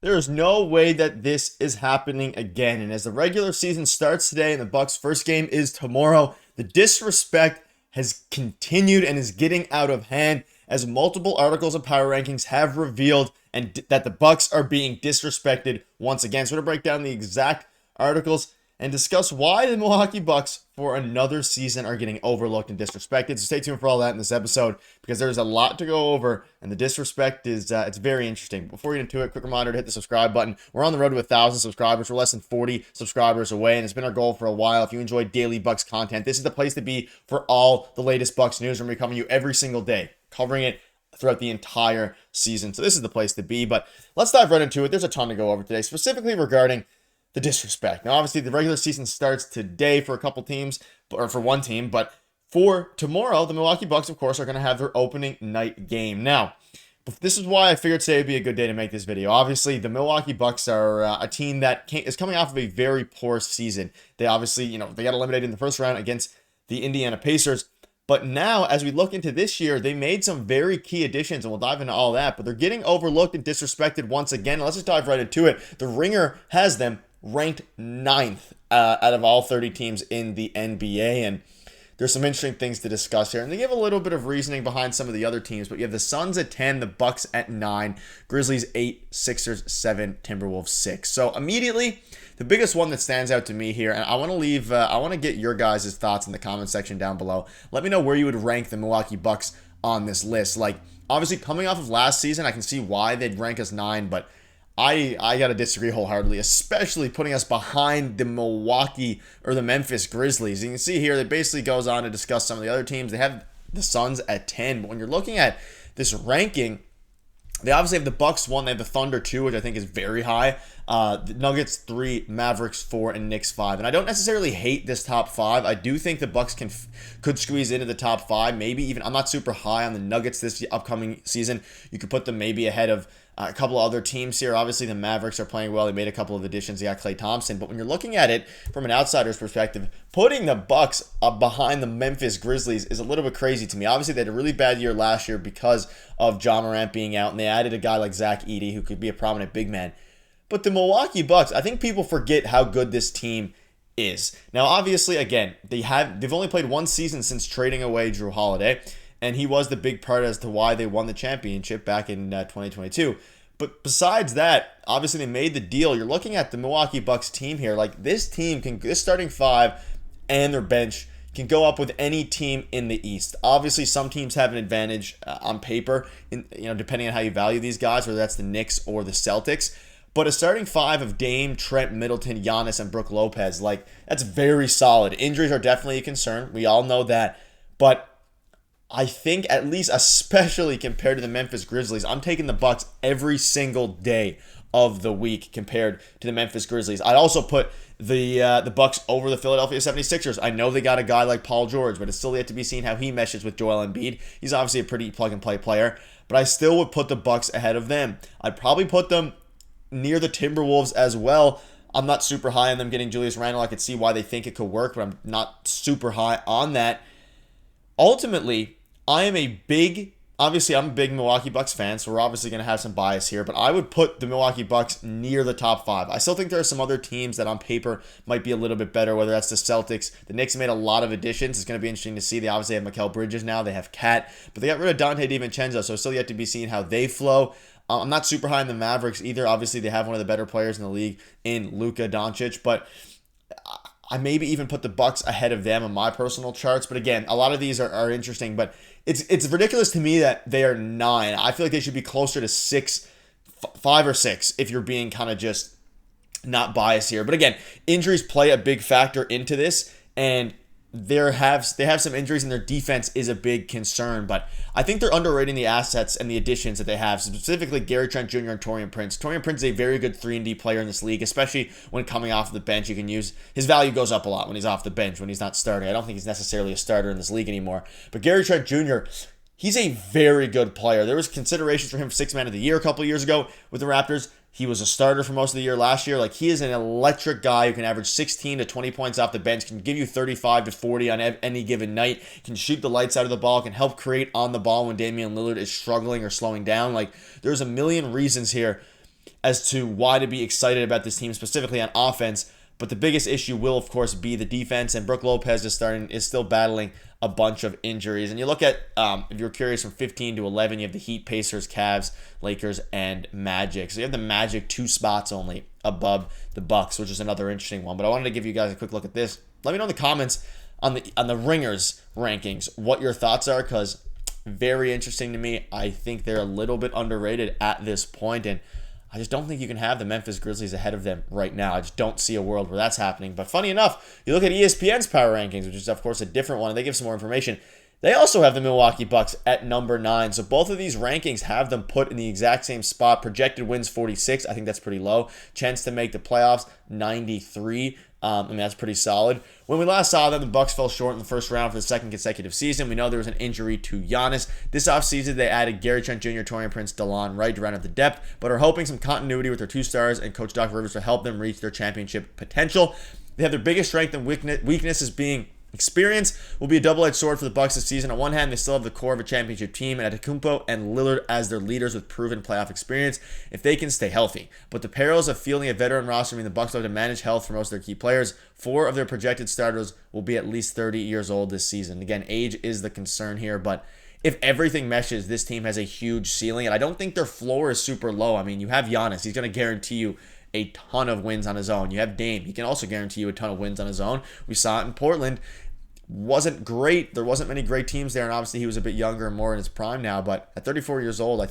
There is no way that this is happening again. And as the regular season starts today and the Bucks' first game is tomorrow, the disrespect has continued and is getting out of hand as multiple articles of power rankings have revealed that the Bucks are being disrespected once again. So we're going to break down the exact articles and discuss why the Milwaukee Bucks for another season are getting overlooked and disrespected. So stay tuned for all that in this episode because there's a lot to go over and the disrespect is it's very interesting. Before we get into it, quick reminder to hit the subscribe button. We're on the road to 1,000 subscribers. We're less than 40 subscribers away, and it's been our goal for a while. If you enjoy daily Bucks content, this is the place to be for all the latest Bucks news. We're going to be covering you every single day, covering it throughout the entire season. So this is the place to be, but let's dive right into it. There's a ton to go over today, specifically regarding the disrespect. Now, obviously, the regular season starts today for a couple teams, or for one team, but for tomorrow, the Milwaukee Bucks, of course, are going to have their opening night game. Now, this is why I figured today would be a good day to make this video. Obviously, the Milwaukee Bucks are a team that is coming off of a very poor season. They obviously, they got eliminated in the first round against the Indiana Pacers. But now, as we look into this year, they made some very key additions, and we'll dive into all that. But they're getting overlooked and disrespected once again. Let's just dive right into it. The Ringer has them ranked 9th out of all 30 teams in the NBA, and there's some interesting things to discuss here. And they give a little bit of reasoning behind some of the other teams, but you have the Suns at 10, the Bucks at 9, Grizzlies 8, Sixers 7, Timberwolves 6. So immediately, the biggest one that stands out to me here, and I want to get your guys' thoughts in the comment section down below. Let me know where you would rank the Milwaukee Bucks on this list. Like, obviously, coming off of last season, I can see why they'd rank us 9, but I got to disagree wholeheartedly, especially putting us behind the Memphis Grizzlies. You can see here that basically goes on to discuss some of the other teams. They have the Suns at 10, but when you're looking at this ranking, they obviously have the Bucks 1, they have the Thunder 2, which I think is very high. The Nuggets 3, Mavericks 4, and Knicks 5. And I don't necessarily hate this top 5. I do think the Bucks could squeeze into the top 5. Maybe even, I'm not super high on the Nuggets this upcoming season. You could put them maybe ahead of a couple of other teams here. Obviously, the Mavericks are playing well. They made a couple of additions. They got Klay Thompson. But when you're looking at it from an outsider's perspective, putting the Bucks up behind the Memphis Grizzlies is a little bit crazy to me. Obviously, they had a really bad year last year because of Ja Morant being out, and they added a guy like Zach Edey, who could be a prominent big man. But the Milwaukee Bucks, I think people forget how good this team is. Now, obviously, again, they've only played one season since trading away Drew Holiday, and he was the big part as to why they won the championship back in 2022. But besides that, obviously they made the deal. You're looking at the Milwaukee Bucks team here. Like, this team this starting 5 and their bench can go up with any team in the East. Obviously, some teams have an advantage on paper, depending on how you value these guys, whether that's the Knicks or the Celtics. But a starting 5 of Dame, Trent, Middleton, Giannis, and Brook Lopez, like, that's very solid. Injuries are definitely a concern. We all know that. But I think, at least especially compared to the Memphis Grizzlies, I'm taking the Bucks every single day of the week compared to the Memphis Grizzlies. I'd also put the Bucks over the Philadelphia 76ers. I know they got a guy like Paul George, but it's still yet to be seen how he meshes with Joel Embiid. He's obviously a pretty plug-and-play player, but I still would put the Bucks ahead of them. I'd probably put them near the Timberwolves as well. I'm not super high on them getting Julius Randle. I could see why they think it could work, but I'm not super high on that. Ultimately, I'm a big Milwaukee Bucks fan, so we're obviously going to have some bias here, but I would put the Milwaukee Bucks near the top 5. I still think there are some other teams that on paper might be a little bit better, whether that's the Celtics. The Knicks made a lot of additions. It's going to be interesting to see. They obviously have Mikal Bridges now. They have Cat, but they got rid of Dante DiVincenzo, so it's still yet to be seen how they flow. I'm not super high on the Mavericks either. Obviously, they have one of the better players in the league in Luka Doncic, but I maybe even put the Bucks ahead of them on my personal charts. But again, a lot of these are interesting, but it's ridiculous to me that they are 9. I feel like they should be closer to 6, 5 or 6 if you're being kind of just not biased here. But again, injuries play a big factor into this, and they have some injuries, and their defense is a big concern. But I think they're underrating the assets and the additions that they have, specifically Gary Trent Jr. and Taurean Prince. Taurean Prince is a very good 3-and-D player in this league, especially when coming off the bench. You can use his value goes up a lot when he's off the bench, when he's not starting. I don't think he's necessarily a starter in this league anymore. But Gary Trent Jr., he's a very good player. There was considerations for him for 6th man of the year a couple of years ago with the Raptors. He was a starter for most of the year last year. Like, he is an electric guy who can average 16 to 20 points off the bench, can give you 35 to 40 on any given night, can shoot the lights out of the ball, can help create on the ball when Damian Lillard is struggling or slowing down. Like, there's a million reasons here as to why to be excited about this team, specifically on offense. But the biggest issue will, of course, be the defense, and Brook Lopez is still battling a bunch of injuries. And you look at, if you're curious, from 15 to 11, you have the Heat, Pacers, Cavs, Lakers, and Magic. So you have the Magic 2 spots only above the Bucks, which is another interesting one. But I wanted to give you guys a quick look at this. Let me know in the comments on the Ringers rankings what your thoughts are, because very interesting to me. I think they're a little bit underrated at this point, and I just don't think you can have the Memphis Grizzlies ahead of them right now. I just don't see a world where that's happening. But funny enough, you look at ESPN's power rankings, which is, of course, a different one, and they give some more information. They also have the Milwaukee Bucks at number 9. So both of these rankings have them put in the exact same spot. Projected wins 46. I think that's pretty low. Chance to make the playoffs 93. That's pretty solid. When we last saw them, the Bucks fell short in the first round for the second consecutive season. We know there was an injury to Giannis. This offseason, they added Gary Trent Jr., Torian Prince, DeLon Wright to round out the depth, but are hoping some continuity with their 2 stars and Coach Doc Rivers to help them reach their championship potential. They have their biggest strength and weakness as being experience. Will be a double-edged sword for the Bucks this season. On one hand, they still have the core of a championship team and Antetokounmpo and Lillard as their leaders with proven playoff experience if they can stay healthy. But the perils of fielding a veteran roster mean the Bucks will have to manage health for most of their key players. 4 of their projected starters will be at least 30 years old this season. Again, age is the concern here, but if everything meshes, this team has a huge ceiling, and I don't think their floor is super low. I mean, you have Giannis. He's going to guarantee you a ton of wins on his own. You have Dame. He can also guarantee you a ton of wins on his own. We saw it in Portland. Wasn't great. There wasn't many great teams there, and obviously he was a bit younger and more in his prime now. But at 34 years old, I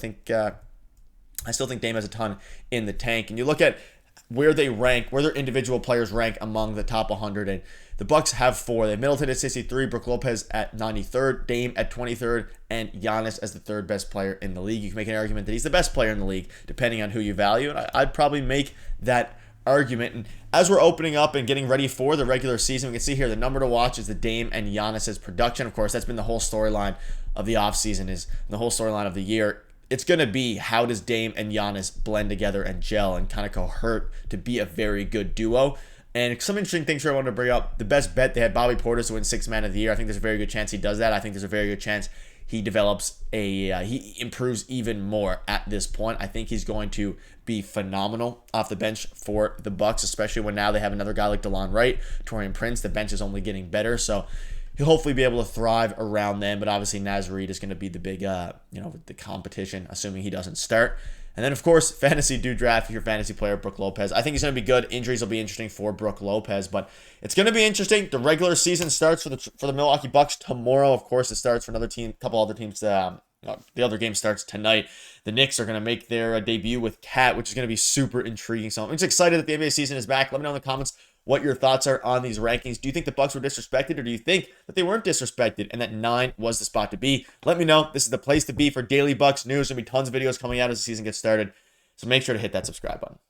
still think Dame has a ton in the tank. And you look at where they rank, where their individual players rank among the top 100, and the Bucks have 4. They have Middleton at 63, Brook Lopez at 93rd, Dame at 23rd, and Giannis as the 3rd best player in the league. You can make an argument that he's the best player in the league, depending on who you value, and I'd probably make that argument. And as we're opening up and getting ready for the regular season, we can see here the number to watch is the Dame and Giannis's production. Of course, that's been the whole storyline of the offseason, is the whole storyline of the year. It's going to be, how does Dame and Giannis blend together and gel and kind of cohort to be a very good duo. And some interesting things here I wanted to bring up. The best bet, they had Bobby Portis to win 6th man of the year. I think there's a very good chance he does that. I think there's a very good chance he develops he improves even more at this point. I think he's going to be phenomenal off the bench for the Bucks, especially when now they have another guy like DeLon Wright, Torian Prince. The bench is only getting better, so he'll hopefully be able to thrive around them. But obviously Naz Reid is going to be the big, the competition, assuming he doesn't start. And then, of course, fantasy do draft your fantasy player, Brook Lopez. I think he's going to be good. Injuries will be interesting for Brook Lopez, but it's going to be interesting. The regular season starts for the Milwaukee Bucks tomorrow. Of course, it starts for another team, a couple other teams. The other game starts tonight. The Knicks are going to make their debut with Cat, which is going to be super intriguing. So I'm just excited that the NBA season is back. Let me know in the comments what your thoughts are on these rankings. Do you think the Bucks were disrespected, or do you think that they weren't disrespected and that 9 was the spot to be? Let me know. This is the place to be for daily Bucks news. There'll be tons of videos coming out as the season gets started. So make sure to hit that subscribe button.